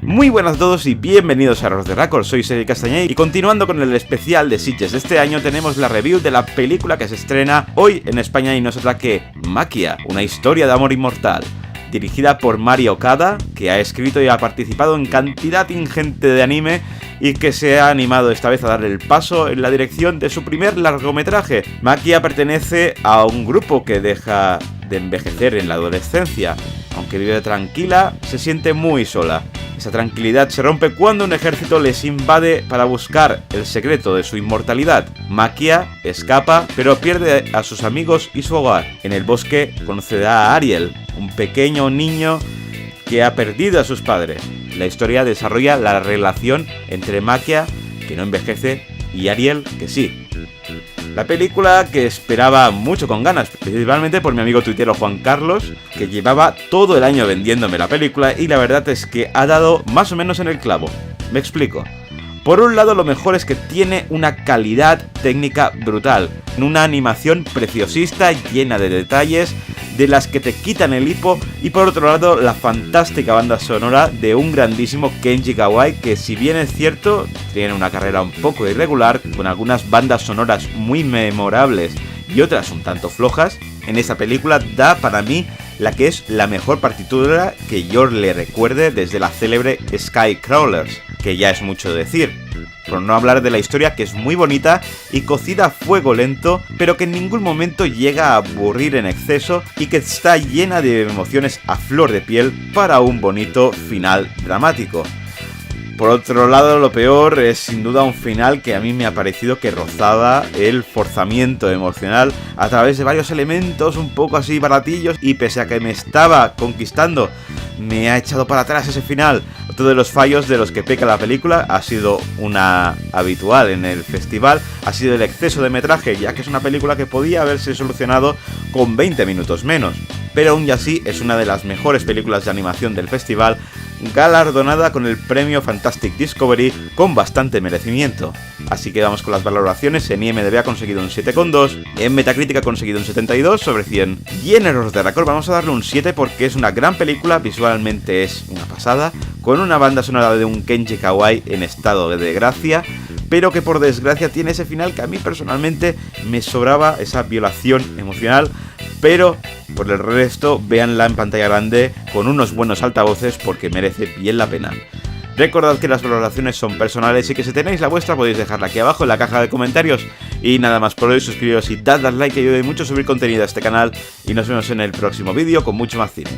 Muy buenas a todos y bienvenidos a Errors de Record, soy Sergi Castañeda y continuando con el especial de Sitges de este año tenemos la review de la película que se estrena hoy en España y no es otra que Maquia, una historia de amor inmortal. Dirigida por Mari Okada, que ha escrito y ha participado en cantidad ingente de anime y que se ha animado esta vez a dar el paso en la dirección de su primer largometraje. Maquia pertenece a un grupo que deja de envejecer en la adolescencia. Aunque vive tranquila, se siente muy sola. Esa tranquilidad se rompe cuando un ejército les invade para buscar el secreto de su inmortalidad. Maquia escapa, pero pierde a sus amigos y su hogar. En el bosque conocerá a Ariel, un pequeño niño que ha perdido a sus padres. La historia desarrolla la relación entre Maquia, que no envejece, y Ariel, que sí. La película que esperaba mucho con ganas, principalmente por mi amigo tuitero Juan Carlos, que llevaba todo el año vendiéndome la película y la verdad es que ha dado más o menos en el clavo. Me explico. Por un lado, lo mejor es que tiene una calidad técnica brutal, una animación preciosista llena de detalles de las que te quitan el hipo, y por otro lado la fantástica banda sonora de un grandísimo Kenji Kawai, que si bien es cierto tiene una carrera un poco irregular, con algunas bandas sonoras muy memorables y otras un tanto flojas, en esta película da para mí la que es la mejor partitura que yo le recuerde desde la célebre Skycrawlers, que ya es mucho decir, por no hablar de la historia, que es muy bonita y cocida a fuego lento, pero que en ningún momento llega a aburrir en exceso y que está llena de emociones a flor de piel para un bonito final dramático. Por otro lado, lo peor es sin duda un final que a mí me ha parecido que rozaba el forzamiento emocional a través de varios elementos un poco así baratillos, y pese a que me estaba conquistando, me ha echado para atrás ese final. Otro de los fallos de los que peca la película ha sido una habitual en el festival, ha sido el exceso de metraje, ya que es una película que podía haberse solucionado con 20 minutos menos. Pero aún y así es una de las mejores películas de animación del festival, galardonada con el premio Fantastic Discovery con bastante merecimiento. Así que vamos con las valoraciones. En IMDb ha conseguido un 7,2, en Metacritic ha conseguido un 72 sobre 100 y en Errors de Record vamos a darle un 7 porque es una gran película, visualmente es una pasada, con una banda sonora de un Kenji Kawai en estado de gracia, pero que por desgracia tiene ese final que a mí personalmente me sobraba, esa violación emocional, pero por el resto véanla en pantalla grande con unos buenos altavoces porque merece bien la pena. Recordad que las valoraciones son personales y que si tenéis la vuestra podéis dejarla aquí abajo en la caja de comentarios. Y nada más por hoy, suscribiros y dadle al like, que ayude mucho a subir contenido a este canal, y nos vemos en el próximo vídeo con mucho más cine.